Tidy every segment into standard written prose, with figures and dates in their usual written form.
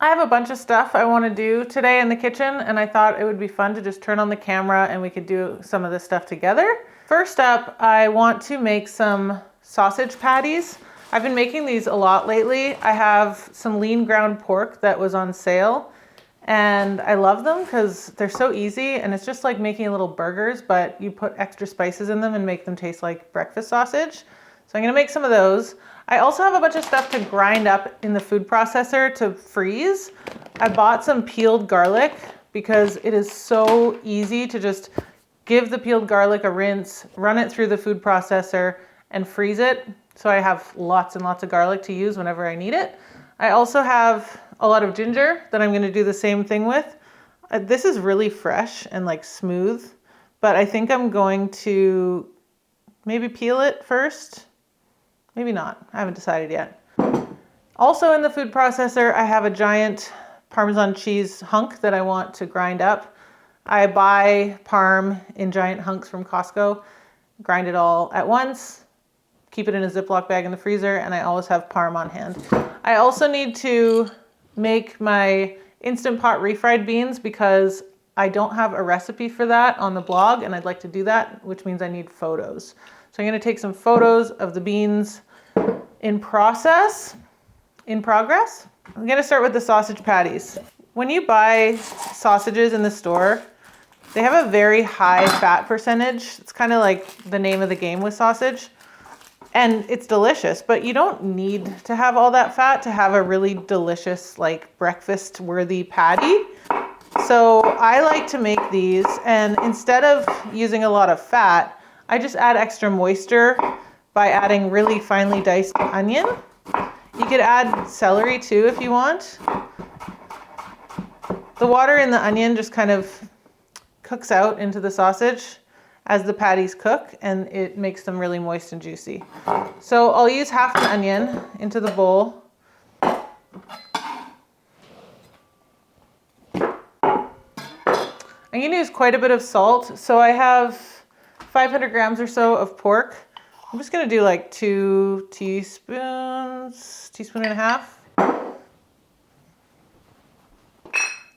I have a bunch of stuff I want to do today in the kitchen, and I thought it would be fun to just turn on the camera and we could do some of this stuff together. First up, I want to make some sausage patties. I've been making these a lot lately. I have some lean ground pork that was on sale, and I love them because they're so easy, and it's just like making little burgers, but you put extra spices in them and make them taste like breakfast sausage. So I'm gonna make some of those. I also have a bunch of stuff to grind up in the food processor to freeze. I bought some peeled garlic because it is so easy to just give the peeled garlic a rinse, run it through the food processor, and freeze it. So I have lots and lots of garlic to use whenever I need it. I also have a lot of ginger that I'm gonna do the same thing with. This is really fresh and like smooth, but I think I'm going to maybe peel it first. Maybe not, I haven't decided yet. Also in the food processor, I have a giant Parmesan cheese hunk that I want to grind up. I buy Parm in giant hunks from Costco, grind it all at once, keep it in a Ziploc bag in the freezer, and I always have Parm on hand. I also need to make my Instant Pot refried beans because I don't have a recipe for that on the blog, and I'd like to do that, which means I need photos. So I'm gonna take some photos of the beans in progress. I'm gonna start with the sausage patties. When you buy sausages in the store, they have a very high fat percentage. It's kind of like the name of the game with sausage. And it's delicious, but you don't need to have all that fat to have a really delicious, like breakfast worthy patty. So I like to make these, and instead of using a lot of fat, I just add extra moisture by adding really finely diced onion. You could add celery too if you want. The water in the onion just kind of cooks out into the sausage as the patties cook, and it makes them really moist and juicy. So I'll use half an onion into the bowl. I'm gonna use quite a bit of salt. So I have 500 grams or so of pork. I'm just gonna do like 2 teaspoons, teaspoon and a half.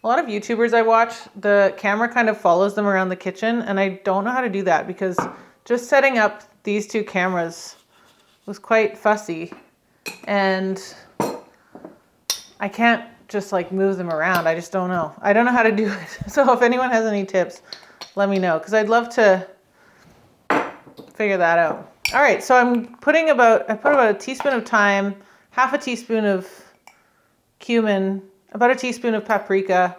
A lot of YouTubers I watch, the camera kind of follows them around the kitchen, and I don't know how to do that because just setting up these two cameras was quite fussy, and I can't just like move them around. I just don't know. I don't know how to do it. So if anyone has any tips, let me know because I'd love to figure that out. All right, so I put about a teaspoon of thyme, half a teaspoon of cumin, about a teaspoon of paprika.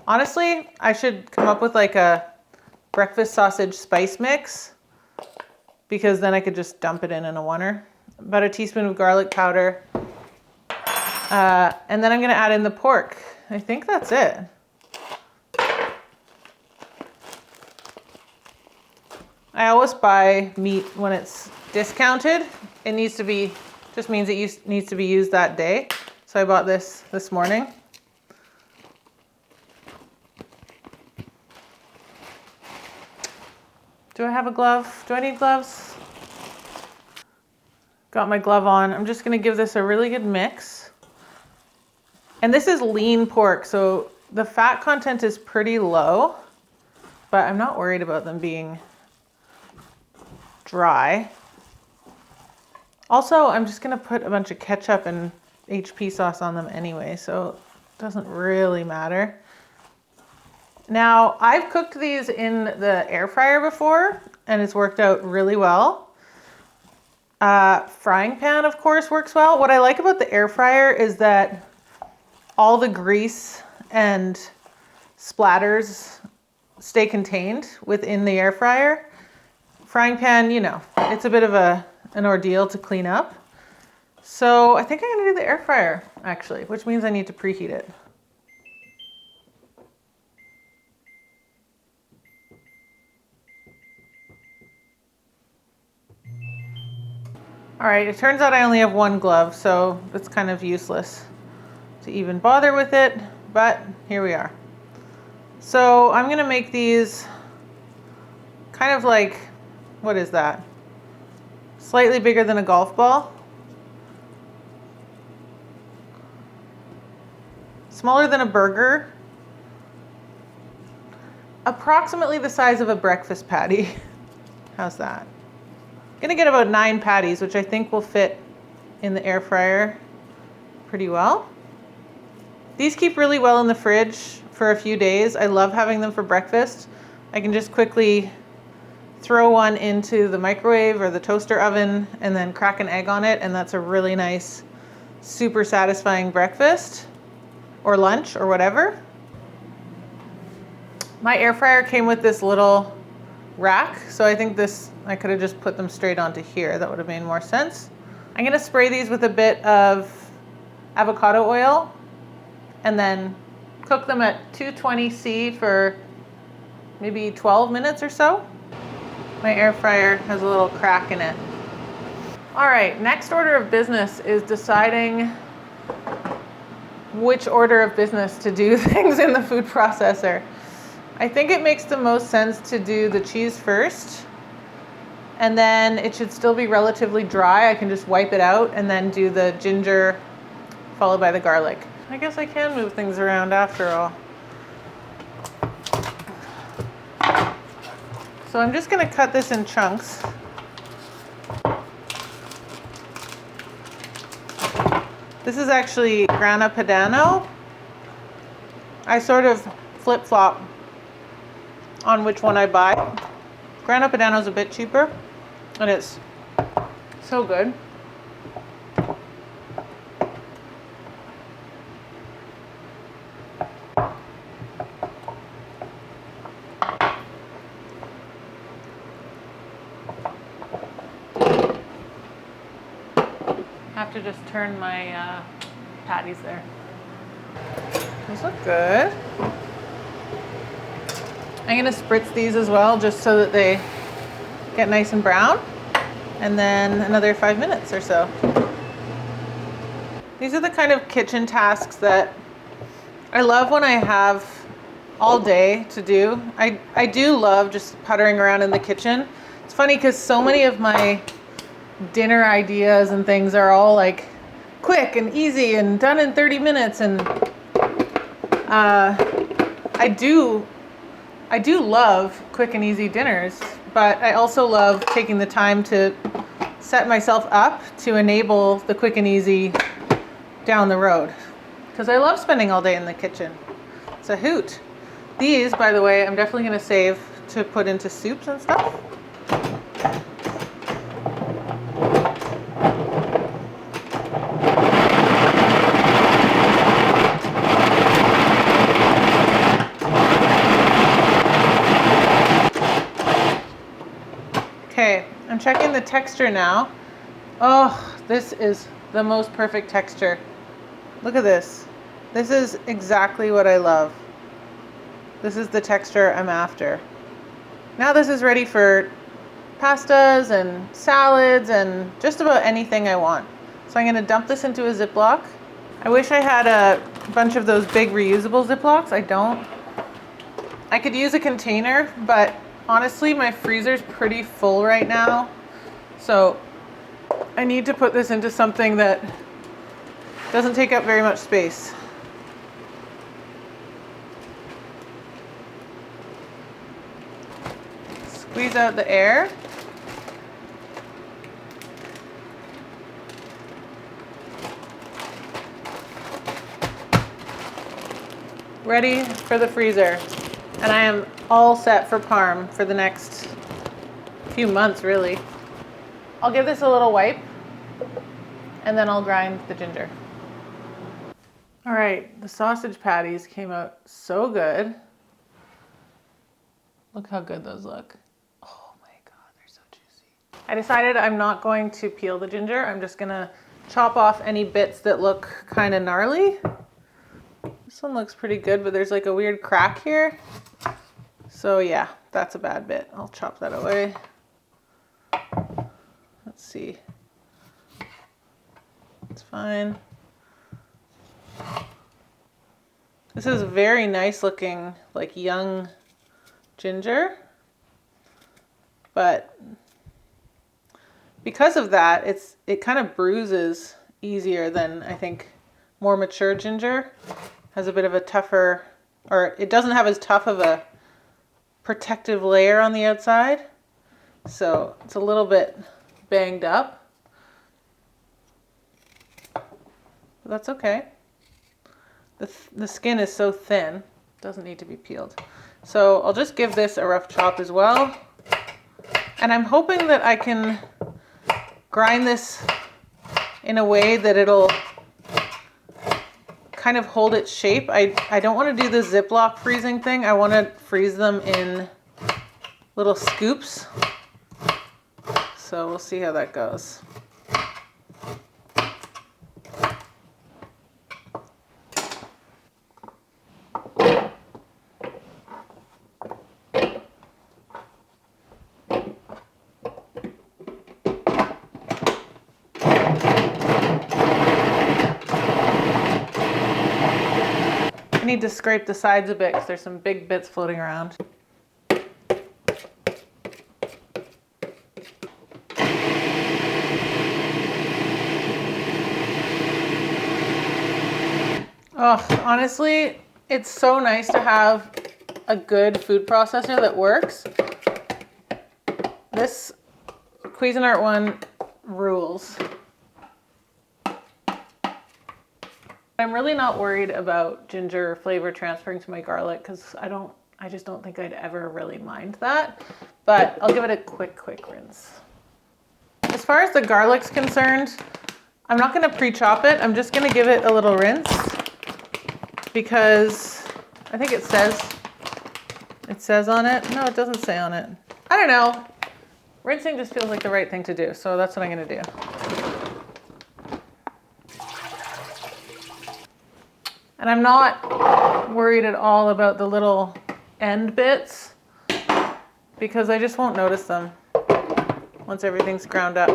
Honestly, I should come up with like a breakfast sausage spice mix because then I could just dump it in a oneer. About a teaspoon of garlic powder. And then I'm gonna add in the pork. I think that's it. I always buy meat when it's discounted. It needs to be, just means it needs to be used that day. So I bought this morning. Do I have a glove? Do I need gloves? Got my glove on. I'm just gonna give this a really good mix. And this is lean pork, so the fat content is pretty low, but I'm not worried about them being dry. Also, I'm just gonna put a bunch of ketchup and HP sauce on them anyway, so it doesn't really matter. Now, I've cooked these in the air fryer before, and it's worked out really well. Frying pan, of course, works well. What I like about the air fryer is that all the grease and splatters stay contained within the air fryer. Frying pan, you know, it's a bit of an ordeal to clean up. So I think I'm gonna do the air fryer, actually, which means I need to preheat it. All right, it turns out I only have one glove, so it's kind of useless to even bother with it, but here we are. So I'm gonna make these kind of like, what is that? Slightly bigger than a golf ball. smaller than a burger. Approximately the size of a breakfast patty. How's that? I'm gonna get about 9 patties, which I think will fit in the air fryer pretty well. These keep really well in the fridge for a few days. I love having them for breakfast. I can just quickly throw one into the microwave or the toaster oven and then crack an egg on it, and that's a really nice, super satisfying breakfast or lunch or whatever. My air fryer came with this little rack, so I think I could have just put them straight onto here. That would have made more sense. I'm gonna spray these with a bit of avocado oil and then cook them at 220°C for maybe 12 minutes or so. My air fryer has a little crack in it. All right, next order of business is deciding which order of business to do things in the food processor. I think it makes the most sense to do the cheese first, and then it should still be relatively dry. I can just wipe it out and then do the ginger followed by the garlic. I guess I can move things around after all. So I'm just going to cut this in chunks. This is actually grana padano. I sort of flip-flop on which one I buy. Grana padano is a bit cheaper, and it's so good. I have to just turn my patties there. These look good. I'm gonna spritz these as well, just so that they get nice and brown, and then another 5 minutes or so. These are the kind of kitchen tasks that I love when I have all day to do. I do love just puttering around in the kitchen. It's funny because so many of my dinner ideas and things are all like quick and easy and done in 30 minutes, and I do love quick and easy dinners, but I also love taking the time to set myself up to enable the quick and easy down the road, because I love spending all day in the kitchen. It's a hoot. These, by the way, I'm definitely going to save to put into soups and stuff. Okay, I'm checking the texture now. Oh, this is the most perfect texture. Look at this. This is exactly what I love. This is the texture I'm after. Now this is ready for pastas and salads and just about anything I want. So I'm gonna dump this into a Ziploc. I wish I had a bunch of those big reusable Ziplocs. I don't. I could use a container, but honestly, my freezer's pretty full right now. So I need to put this into something that doesn't take up very much space. Squeeze out the air. Ready for the freezer. And I am all set for parm for the next few months, really. I'll give this a little wipe, and then I'll grind the ginger. All right, the sausage patties came out so good. Look how good those look. Oh my God, they're so juicy. I decided I'm not going to peel the ginger. I'm just gonna chop off any bits that look kind of gnarly. This one looks pretty good, but there's like a weird crack here. So yeah, that's a bad bit. I'll chop that away. Let's see. It's fine. This is very nice looking, like young ginger. But because of that, it kind of bruises easier than I think more mature ginger. has a bit of a tougher, or it doesn't have as tough of a protective layer on the outside. So it's a little bit banged up. But that's okay. The skin is so thin, it doesn't need to be peeled. So I'll just give this a rough chop as well. And I'm hoping that I can grind this in a way that it'll kind of hold its shape. I don't want to do the Ziploc freezing thing. I want to freeze them in little scoops. So we'll see how that goes. I need to scrape the sides a bit because there's some big bits floating around. Oh, honestly, it's so nice to have a good food processor that works. This Cuisinart one rules. I'm really not worried about ginger flavor transferring to my garlic because I just don't think I'd ever really mind that, but I'll give it a quick rinse. As far as the garlic's concerned, I'm not going to pre-chop it. I'm just going to give it a little rinse because I think it says on it. No, it doesn't say on it. I don't know. Rinsing just feels like the right thing to do, so that's what I'm going to do. And I'm not worried at all about the little end bits because I just won't notice them once everything's ground up.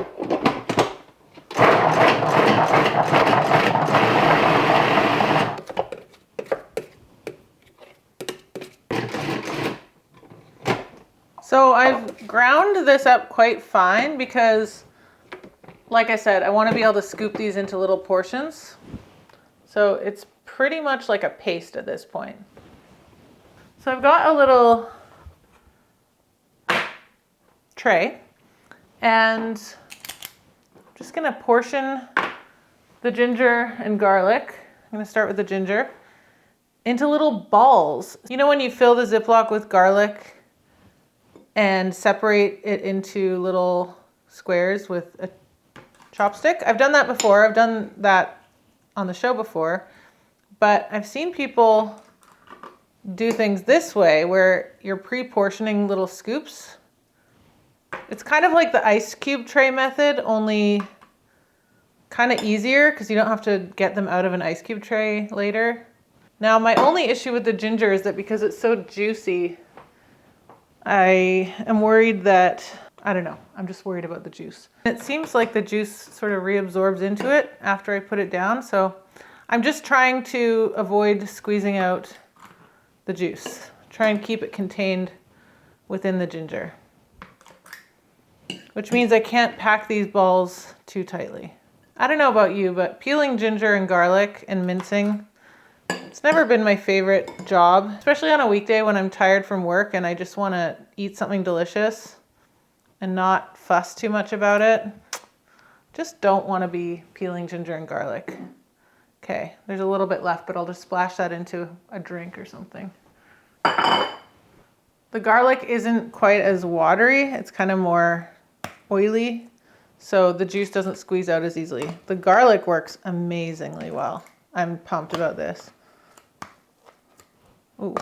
So I've ground this up quite fine because, like I said, I want to be able to scoop these into little portions. So it's pretty much like a paste at this point. So I've got a little tray and I'm just going to portion the ginger and garlic. I'm going to start with the ginger into little balls. You know when you fill the Ziploc with garlic and separate it into little squares with a chopstick? I've done that before. I've done that on the show before. But I've seen people do things this way where you're pre-portioning little scoops. It's kind of like the ice cube tray method, only kind of easier because you don't have to get them out of an ice cube tray later. Now, my only issue with the ginger is that because it's so juicy, I am worried that, I don't know, I'm just worried about the juice. It seems like the juice sort of reabsorbs into it after I put it down, so I'm just trying to avoid squeezing out the juice. Try and keep it contained within the ginger, which means I can't pack these balls too tightly. I don't know about you, but peeling ginger and garlic and mincing, it's never been my favorite job, especially on a weekday when I'm tired from work and I just want to eat something delicious and not fuss too much about it. Just don't want to be peeling ginger and garlic. Okay, there's a little bit left, but I'll just splash that into a drink or something. The garlic isn't quite as watery. It's kind of more oily, so the juice doesn't squeeze out as easily. The garlic works amazingly well. I'm pumped about this. Ooh.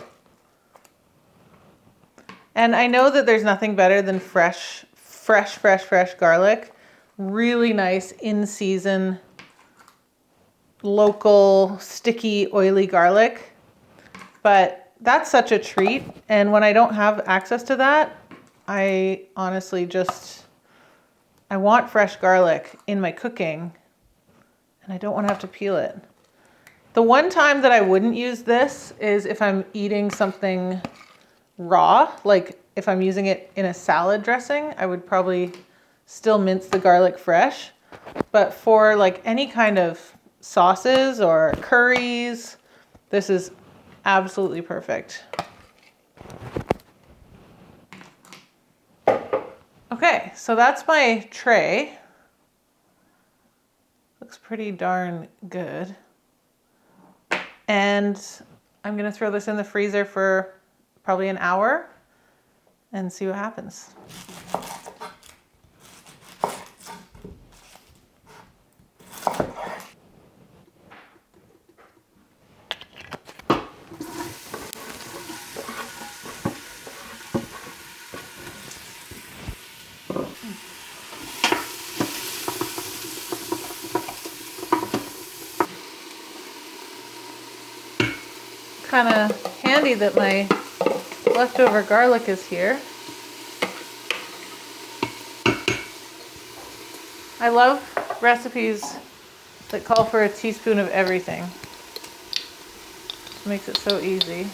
And I know that there's nothing better than fresh garlic. Really nice in-season, local, sticky, oily garlic. But that's such a treat. And when I don't have access to that, I honestly I want fresh garlic in my cooking and I don't want to have to peel it. The one time that I wouldn't use this is if I'm eating something raw, like if I'm using it in a salad dressing, I would probably still mince the garlic fresh. But for like any kind of sauces or curries, This is absolutely perfect. Okay, so that's my tray. Looks pretty darn good. And I'm gonna throw this in the freezer for probably an hour and see what happens. Kind of handy that my leftover garlic is here. I love recipes that call for a teaspoon of everything. It makes it so easy.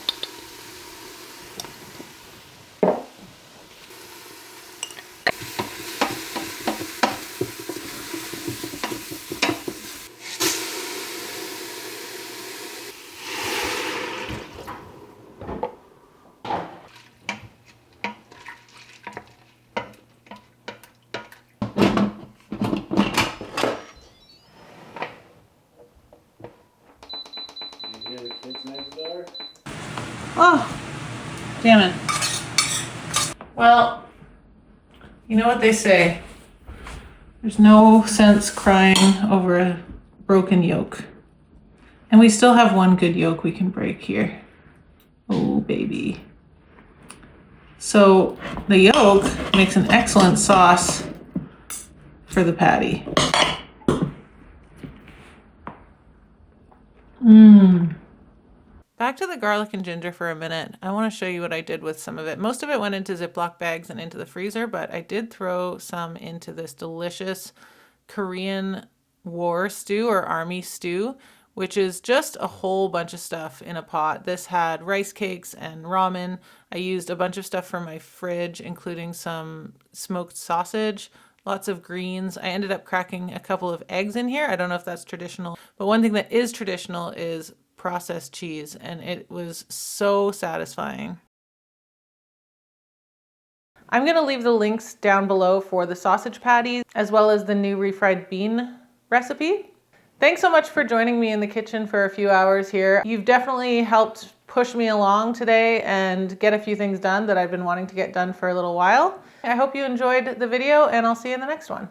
Oh, damn it. Well, you know what they say. There's no sense crying over a broken yolk. And we still have one good yolk we can break here. Oh, baby. So the yolk makes an excellent sauce for the patty. Back to the garlic and ginger for a minute. I want to show you what I did with some of it. Most of it went into Ziploc bags and into the freezer, but I did throw some into this delicious Korean war stew or army stew, which is just a whole bunch of stuff in a pot. This had rice cakes and ramen. I used a bunch of stuff from my fridge, including some smoked sausage, lots of greens. I ended up cracking a couple of eggs in here. I don't know if that's traditional, but one thing that is traditional is processed cheese, and it was so satisfying. I'm going to leave the links down below for the sausage patties as well as the new refried bean recipe. Thanks so much for joining me in the kitchen for a few hours here. You've definitely helped push me along today and get a few things done that I've been wanting to get done for a little while. I hope you enjoyed the video, and I'll see you in the next one.